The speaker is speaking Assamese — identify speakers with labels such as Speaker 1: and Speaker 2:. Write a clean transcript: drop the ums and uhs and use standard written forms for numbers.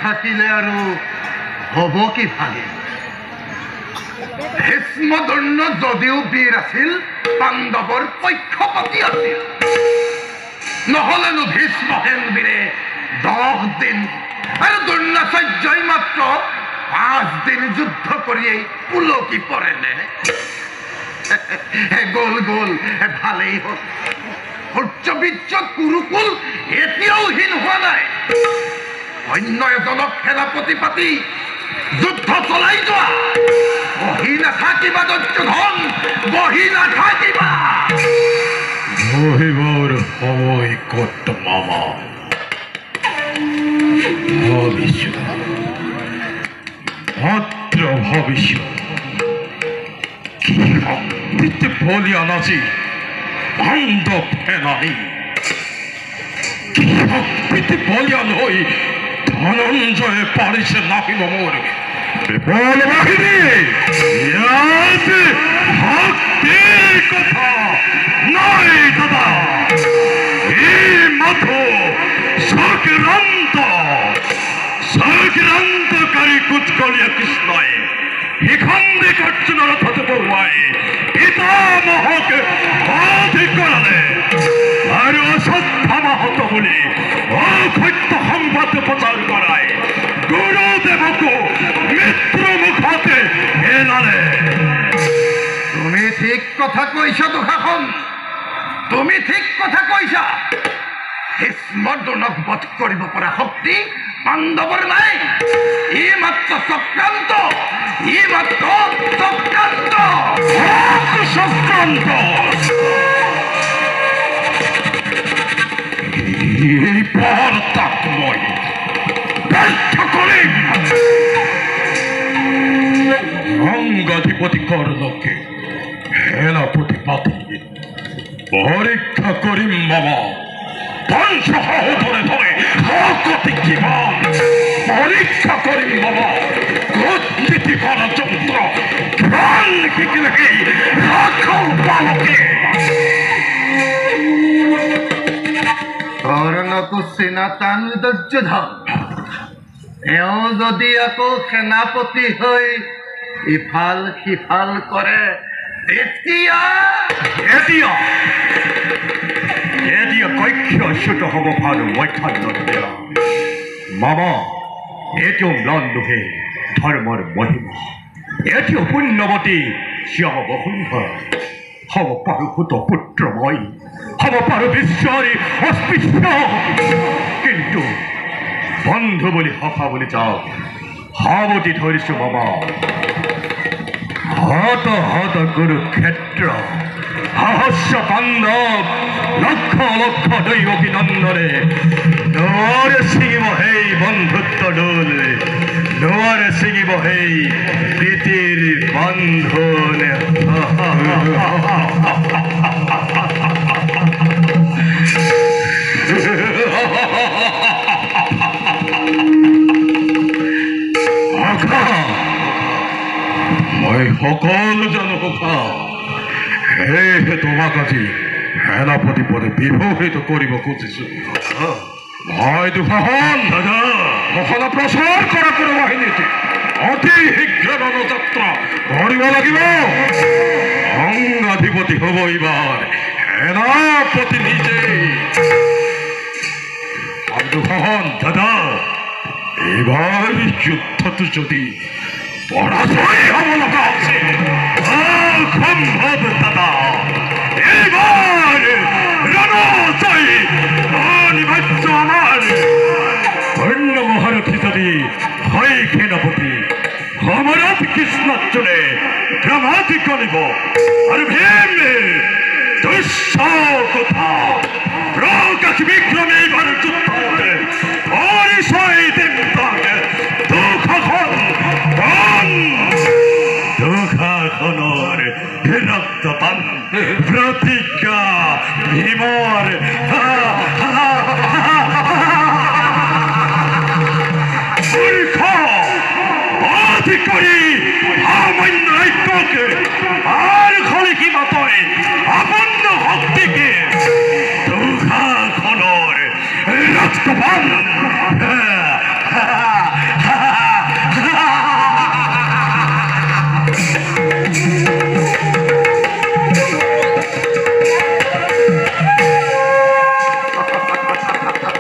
Speaker 1: নাথাকিলে আৰু হ'ব কি ভাগে ভীষ্মদৰ্ণ যদিও বীৰ আছিল পাণ্ডৱৰ পক্ষপাতী আছিল নহলেনো ভীষ্মহেন বীৰে 10 দিন আৰু দ্ৰোণাচাৰ্যই মাত্ৰ 5 দিন যুদ্ধ কৰিয়েই পুলকি পৰেনে গোল গোল ভালেই হ'ল সূৰ্যবীৰ্য কুৰুকুল এতিয়াও হীন হোৱা নাই অন্য এজনক সেনাপতি পাতি যুদ্ধ চলাই যোৱা বহি নাথাকিবা দুৰ্যোধন বহি নাথাকিবা
Speaker 2: বহিবৰ সময় কত মামা ভাবিছো মাত্ৰ ভাবিছো কি শক্তিতে বলিয়া নাচি পাণ্ডৱ সেনানী কি শক্তিতে বলিয়ান হৈ ধনঞ্জয়ে পাৰিছে নাহিব মোৰ বিপুল বাহিনী ইয়াত শক্তিৰ কথা নাই দাদা এই মাথো চক্ৰান্তকাৰী কুচকলীয়া কৃষ্ণই শিখণ্ডী অৰ্জুনৰ ৰথতে বহুৱাই পিতামহক বধ কৰালে আৰু অশ্বত্থামাহত বুলি অসত্য সংবাদ প্ৰচাৰ কৰাই গুৰুদেৱকো মৃত্যুমুখতে পেলালে
Speaker 1: তুমি ঠিক কথা কৈছা দুঃশাসন তুমি ঠিক কথা কৈছা ভীষ্মদ্ৰোণক বধ কৰিব পৰা শক্তি পাণ্ডৱৰ নাই ই মাত্ৰ চক্ৰান্ত
Speaker 2: এই বাৰ্তাক মই ব্যৰ্থ কৰিম অংগাধিপতি কৰ্ণকে সেনাপতি পাতি পৰীক্ষা কৰিম মামা পঞ্চসহোদৰে ধৰে শকতি কিমান পৰীক্ষা কৰিম মামা কূটনীতি কৰা যন্ত্ৰ জ্ঞান শিকিলে ৰাখৰ পালকে
Speaker 1: কৰ্ণকো চিনা টান দুৰ্যোধন এওঁ যদি আকৌ সেনাপতি হৈ ইফাল সিফাল কৰে এতিয়া
Speaker 2: কক্ষচ্যুত হ'ব পাৰোঁ মধ্যাহ্নত বেলা মামা এতিয়াও ম্লান দুহে ধৰ্মৰ মহিমা এতিয়াও পুণ্যৱতী শ্যাম বসুন্ধৰা হ'ব পাৰোঁ সুত পুত্ৰময় হ'ব পাৰোঁ বিশ্বৰে অস্পৃশ্য কিন্তু বন্ধু বুলি সফা বুলি যাওক সাৱতি ধৰিছোঁ মামা হত হত কুৰুক্ষেত্ৰ সহস্ৰ পাণ্ডৱ লক্ষ লক্ষ দৈৱকী নন্দনে নোৱাৰে ছিঙিব সেই বন্ধুত্ব দোল নোৱাৰে ছিঙিব সেই প্ৰীতিৰ বন্ধনে মই সকলো জানো কথা সেয়েহে তোমাক আজি সেনাপতি পদে বিভূষিত কৰিব খুজিছো মই দুঃশাসন দাদা ঘোষণা প্ৰচাৰ কৰা কোনো বাহিনীতে অতি শীঘ্ৰ ৰণযাত্ৰা কৰিব লাগিব অংগাধিপতি হ'ব এইবাৰ সেনাপতি নিজেই দুঃশাসন দাদা এইবাৰ যুদ্ধটো যদি পৰাজয় হ'ব লগা আছে অসম্ভৱ দাদা এইবাৰ ৰণজয় অনিবাৰ্য আমাৰ ধন্য মহাৰথী যদি হয় সেনাপতি সমৰত কৃষ্ণাৰ্জুনে ড্ৰামাটি কৰিব আৰু ভীম দুশ্য কথা প্ৰকাশ বিক্ৰমে এইবাৰ যুদ্ধতে পৰিচয় দিম তাকে দুঃশাসনৰ ৰক্তপান প্ৰতিজ্ঞা ভীমৰ অধিকাৰী সামান্য ৰাজ্যকে আৰু খলিকি মাতই